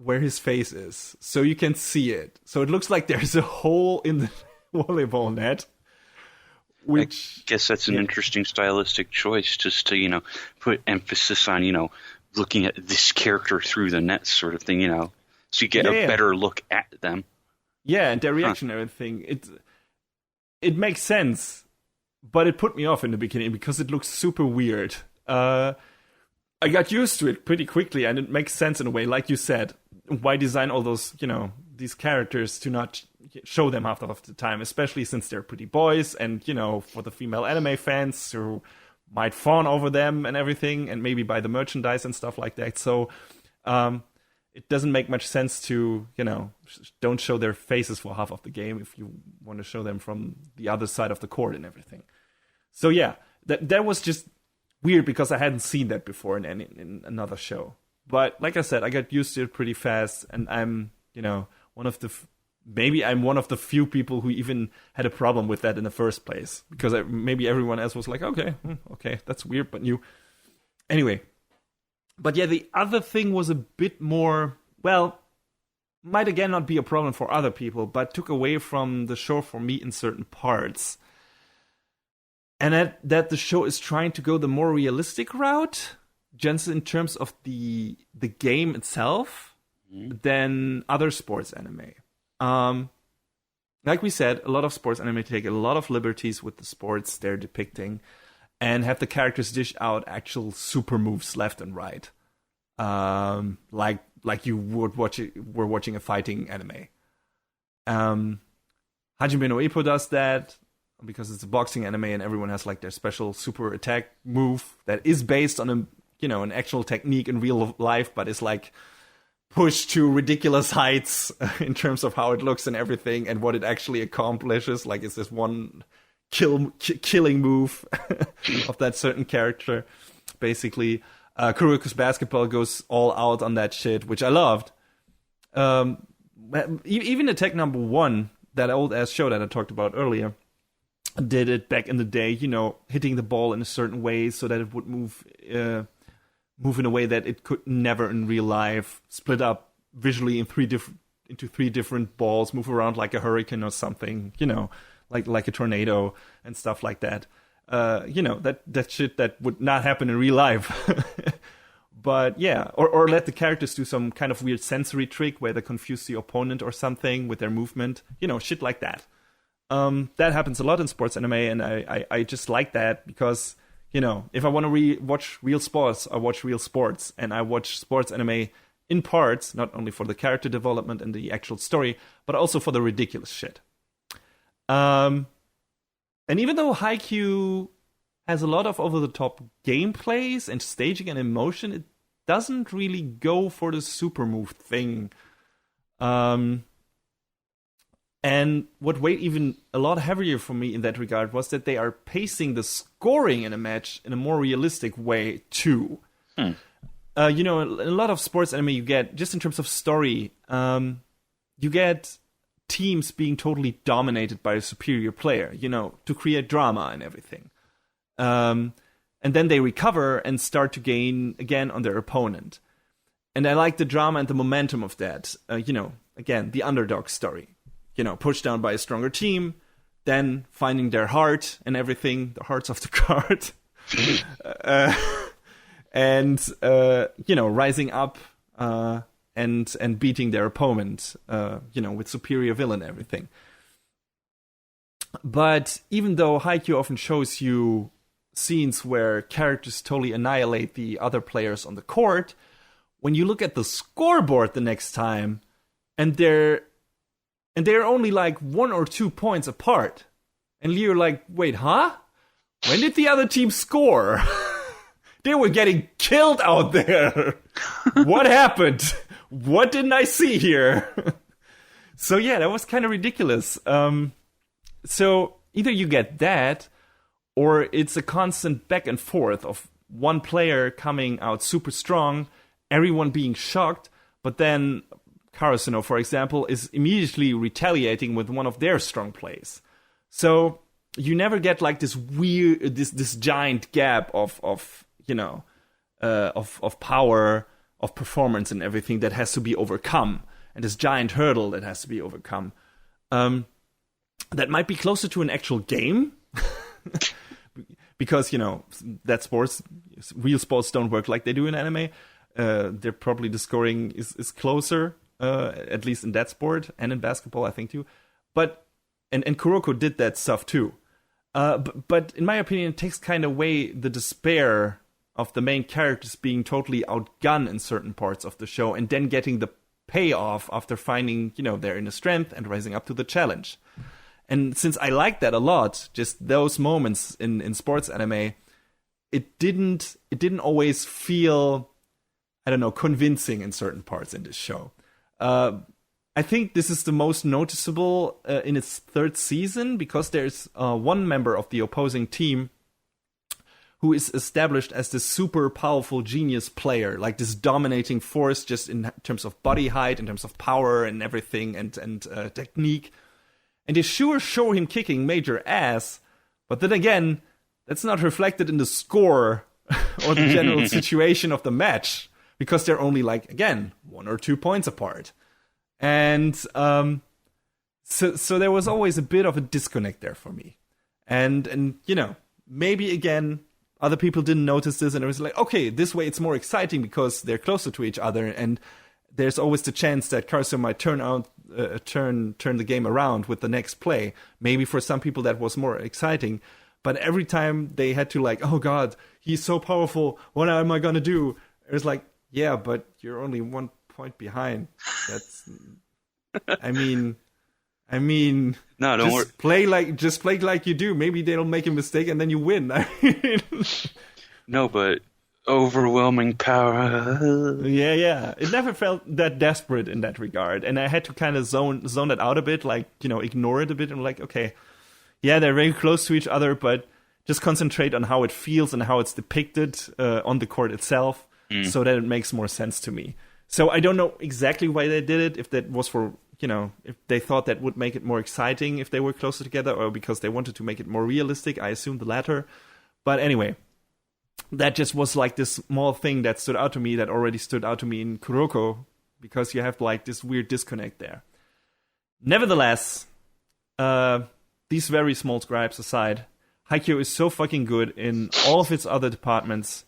where his face is, so you can see it. So it looks like there's a hole in the volleyball net. Which, I guess that's an interesting stylistic choice, just to, put emphasis on, looking at this character through the net sort of thing, so you get a better look at them. Yeah, and their reaction and everything. It makes sense, but it put me off in the beginning because it looks super weird. I got used to it pretty quickly, and it makes sense in a way, like you said. Why design all those, these characters to not show them half of the time, especially since they're pretty boys, and, for the female anime fans who might fawn over them and everything, and maybe buy the merchandise and stuff like that. So it doesn't make much sense to, don't show their faces for half of the game if you want to show them from the other side of the court and everything. So yeah, that was just weird because I hadn't seen that before in another show. But like I said, I got used to it pretty fast, and I'm, one of the maybe I'm one of the few people who even had a problem with that in the first place, because maybe everyone else was like, okay, that's weird, but new. Anyway, but yeah, the other thing was a bit more, well, might again not be a problem for other people, but took away from the show for me in certain parts. And that the show is trying to go the more realistic route, just in terms of the game itself, than other sports anime. Like we said, a lot of sports anime take a lot of liberties with the sports they're depicting, and have the characters dish out actual super moves left and right, like you would were watching a fighting anime. Hajime no Ippo does that because it's a boxing anime, and everyone has like their special super attack move that is based on an actual technique in real life, but is like pushed to ridiculous heights in terms of how it looks and everything, and what it actually accomplishes. Like, it's this one killing move of that certain character, basically. Kuroko's Basketball goes all out on that shit, which I loved. Even Attack Number 1, that old-ass show that I talked about earlier, did it back in the day, hitting the ball in a certain way so that it would move in a way that it could never in real life, split up visually into three different balls, move around like a hurricane or something, like a tornado and stuff like that. That shit that would not happen in real life. But yeah, or let the characters do some kind of weird sensory trick where they confuse the opponent or something with their movement, shit like that. That happens a lot in sports anime, and I just like that because, if I want to watch real sports, I watch real sports, and I watch sports anime in parts, not only for the character development and the actual story, but also for the ridiculous shit. And even though Haikyuu has a lot of over-the-top gameplays and staging and emotion, it doesn't really go for the super move thing. And what weighed even a lot heavier for me in that regard was that they are pacing the scoring in a match in a more realistic way, too. In a lot of sports anime, you get, just in terms of story, you get teams being totally dominated by a superior player, to create drama and everything. And then they recover and start to gain again on their opponent. And I like the drama and the momentum of that. Again, the underdog story. Pushed down by a stronger team, then finding their heart and everything, the hearts of the card. And rising up and beating their opponent, with superior will and everything. But even though Haikyuu often shows you scenes where characters totally annihilate the other players on the court, when you look at the scoreboard the next time, and they're only like 1 or 2 points apart, and you're like, wait, huh? When did the other team score? They were getting killed out there. What happened? What didn't I see here? So yeah, that was kind of ridiculous. So either you get that, or it's a constant back and forth of one player coming out super strong, everyone being shocked, but then Karasuno, for example, is immediately retaliating with one of their strong plays. So you never get like this weird, this giant gap of power, of performance and everything that has to be overcome, and this giant hurdle that has to be overcome. That might be closer to an actual game, because that real sports don't work like they do in anime. They're probably the scoring is closer, at least in that sport and in basketball, I think too. But and Kuroko did that stuff too. But in my opinion, it takes kind of away the despair of the main characters being totally outgunned in certain parts of the show, and then getting the payoff after finding their inner strength and rising up to the challenge. And since I like that a lot, just those moments in sports anime, it didn't always feel, I don't know, convincing in certain parts in this show. I think this is the most noticeable in its third season, because there's one member of the opposing team who is established as this super powerful genius player, like this dominating force just in terms of body height, in terms of power and everything, and technique. And they sure show him kicking major ass, but then again, that's not reflected in the score or the general situation of the match, because they're only, like, again, 1 or 2 points apart. And so there was always a bit of a disconnect there for me. And maybe, again, other people didn't notice this, and it was like, okay, this way it's more exciting because they're closer to each other, and there's always the chance that Karasuno might turn the game around with the next play. Maybe for some people that was more exciting, but every time they had to, like, oh god, he's so powerful, what am I gonna do? It was like, yeah, but you're only 1 point behind. That's, I mean, no, don't worry. Play like you do. Maybe they'll make a mistake and then you win. No, but overwhelming power. Yeah. It never felt that desperate in that regard, and I had to kind of zone it out a bit, like, ignore it a bit, and like, okay, yeah, they're very close to each other, but just concentrate on how it feels and how it's depicted on the court itself, so that it makes more sense to me. So I don't know exactly why they did it, if that was for, if they thought that would make it more exciting if they were closer together, or because they wanted to make it more realistic. I assume the latter. But anyway, that just was like this small thing that stood out to me, that already stood out to me in Kuroko, because you have like this weird disconnect there. Nevertheless, these very small gripes aside, Haikyuu is so fucking good in all of its other departments,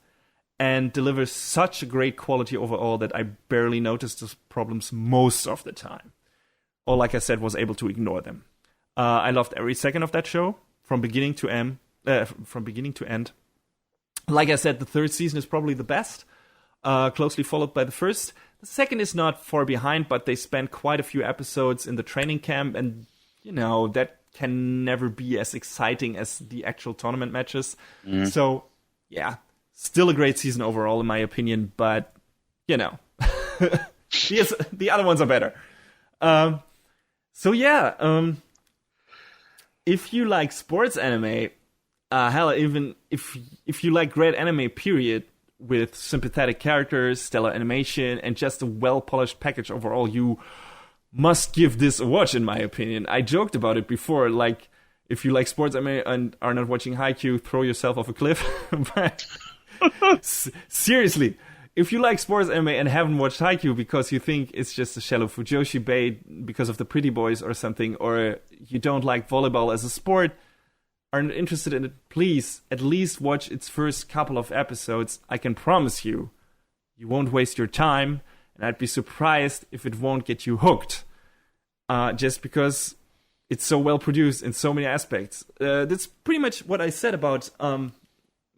and delivers such a great quality overall that I barely noticed the problems most of the time. Or, like I said, was able to ignore them. I loved every second of that show, from beginning to end. Like I said, the third season is probably the best, closely followed by the first. The second is not far behind, but they spent quite a few episodes in the training camp, and, that can never be as exciting as the actual tournament matches. So, yeah. Still a great season overall, in my opinion, but, the other ones are better. If you like sports anime, hell, even if you like great anime, period, with sympathetic characters, stellar animation, and just a well-polished package overall, you must give this a watch, in my opinion. I joked about it before, like, if you like sports anime and are not watching Haikyuu, throw yourself off a cliff. But seriously, if you like sports anime and haven't watched Haikyuu because you think it's just a shallow Fujoshi bait because of the pretty boys or something, or you don't like volleyball as a sport, aren't interested in it, please at least watch its first couple of episodes. I can promise you won't waste your time, and I'd be surprised if it won't get you hooked. Just because it's so well produced in so many aspects. That's pretty much what I said about,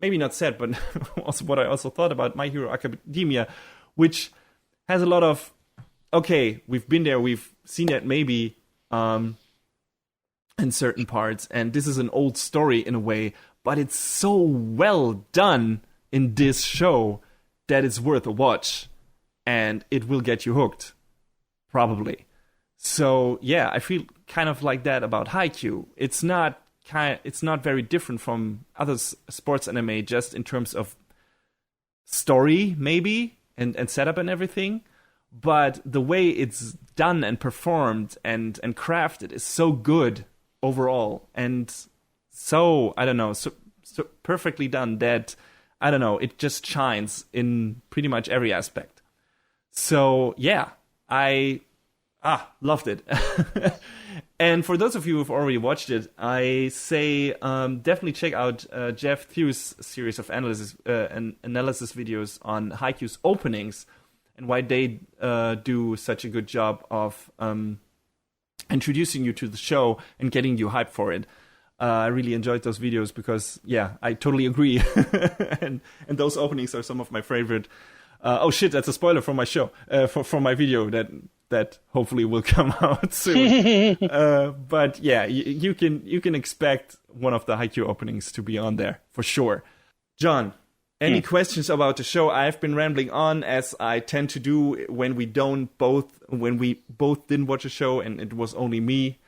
maybe not said, but also what I also thought about My Hero Academia, which has a lot of, okay, we've been there, we've seen that maybe in certain parts, and this is an old story in a way, but it's so well done in this show that it's worth a watch, and it will get you hooked, probably. So yeah, I feel kind of like that about Haikyuu. It's not very different from other sports anime, just in terms of story, maybe, and setup and everything. But the way it's done and performed and crafted is so good overall, and so, I don't know, so perfectly done that, I don't know, it just shines in pretty much every aspect. So yeah, I loved it. And for those of you who've already watched it, I say definitely check out Jeff Thew's series of analysis videos on Haikyuu's openings and why they do such a good job of introducing you to the show and getting you hyped for it. I really enjoyed those videos because, yeah, I totally agree. and those openings are some of my favorite. Oh shit, that's a spoiler from my show, from my video that hopefully will come out soon. But yeah, you can expect one of the Haikyuu openings to be on there for sure. John, any questions about the show? I've been rambling on, as I tend to do when we both didn't watch a show and it was only me.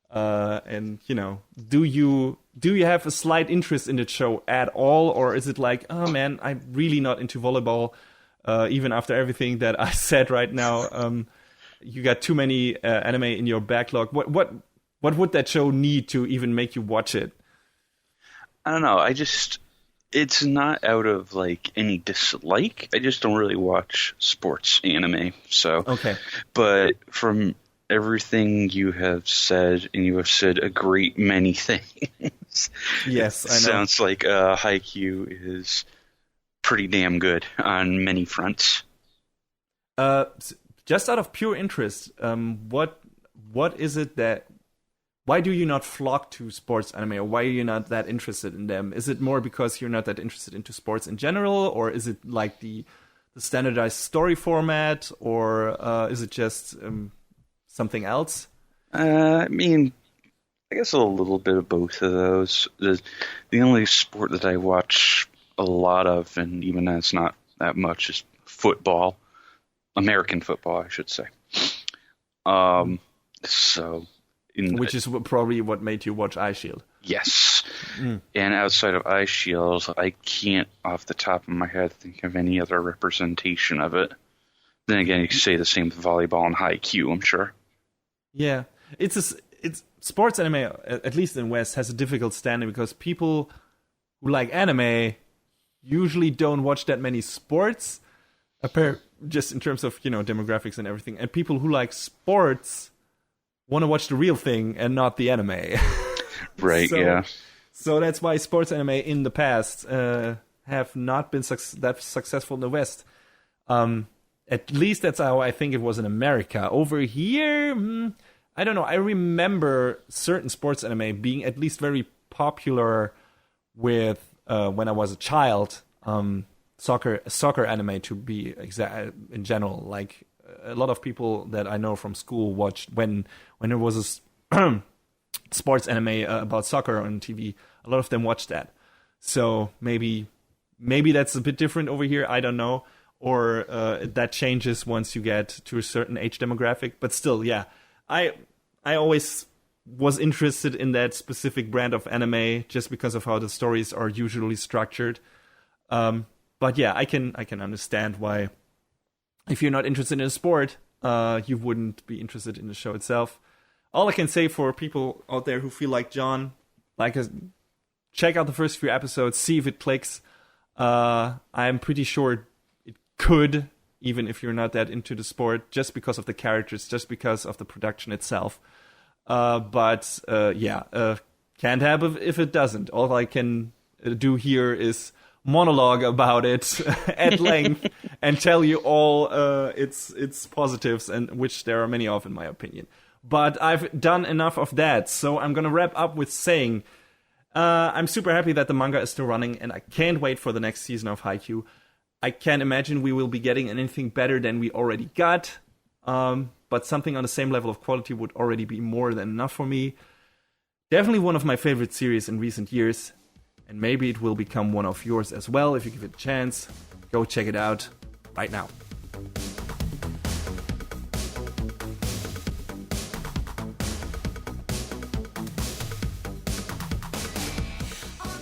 And you know, do you have a slight interest in the show at all, or is it like, oh man, I'm really not into volleyball, even after everything that I said right now? You got too many anime in your backlog. What would that show need to even make you watch it? I don't know. It's not out of like any dislike. I just don't really watch sports anime. So okay. But from everything you have said, and you have said a great many things. Yes, I know. Sounds like Haikyuu is pretty damn good on many fronts. Just out of pure interest, what is it that? Why do you not flock to sports anime, or why are you not that interested in them? Is it more because you're not that interested into sports in general, or is it like the standardized story format, or is it just something else? I mean, I guess a little bit of both of those. The only sport that I watch a lot of, and even that's not that much, is football. American football, I should say. Which is probably what made you watch iShield. Yes. And outside of iShield, I can't, off the top of my head, think of any other representation of it. Then again, you could say the same with volleyball and Haikyuu, I'm sure. Yeah. It's sports anime, at least in West, has a difficult standing because people who like anime usually don't watch that many sports, just in terms of, demographics and everything. And people who like sports want to watch the real thing and not the anime. Right, yeah. So that's why sports anime in the past have not been that successful in the West. At least that's how I think it was in America. Over here, I don't know. I remember certain sports anime being at least very popular with when I was a child. Soccer anime, to be exact, in general. Like a lot of people that I know from school watched when there was a sports anime about soccer on TV. A lot of them watched that. So maybe that's a bit different over here. I don't know. Or that changes once you get to a certain age demographic. But still, yeah, I always was interested in that specific brand of anime just because of how the stories are usually structured. But yeah, I can understand why, if you're not interested in a sport, you wouldn't be interested in the show itself. All I can say for people out there who feel like John, check out the first few episodes, see if it clicks. I'm pretty sure it could, even if you're not that into the sport, just because of the characters, just because of the production itself. But can't happen if it doesn't. All I can do here is monologue about it at length and tell you all its positives, and which there are many of in my opinion. But I've done enough of that, so I'm gonna wrap up with saying I'm super happy that the manga is still running, and I can't wait for the next season of Haikyuu. I can't imagine we will be getting anything better than we already got, but something on the same level of quality would already be more than enough for me. Definitely one of my favorite series in recent years, and maybe it will become one of yours as well if you give it a chance. Go check it out right now.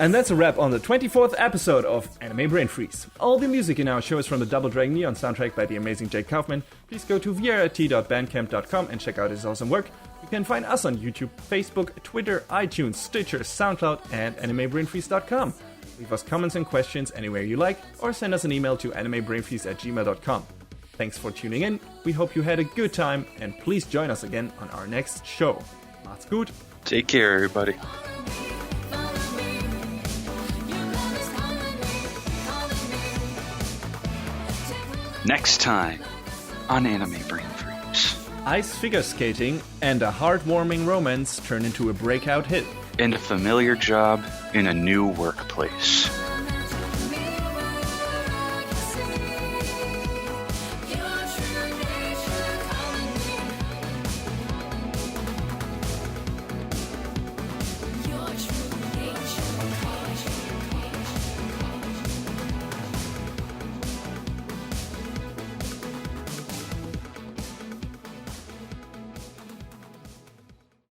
And that's a wrap on the 24th episode of Anime Brain Freeze. All the music in our show is from the Double Dragon Neon soundtrack by the amazing Jake Kaufman. Please go to vrt.bandcamp.com and check out his awesome work. You can find us on YouTube, Facebook, Twitter, iTunes, Stitcher, SoundCloud, and animebrainfreeze.com. Leave us comments and questions anywhere you like, or send us an email to animebrainfreeze@gmail.com. Thanks for tuning in. We hope you had a good time, and please join us again on our next show. Macht's gut. Take care, everybody. Next time on Anime Brain Freeze. Ice figure skating and a heartwarming romance turn into a breakout hit. And a familiar job in a new workplace.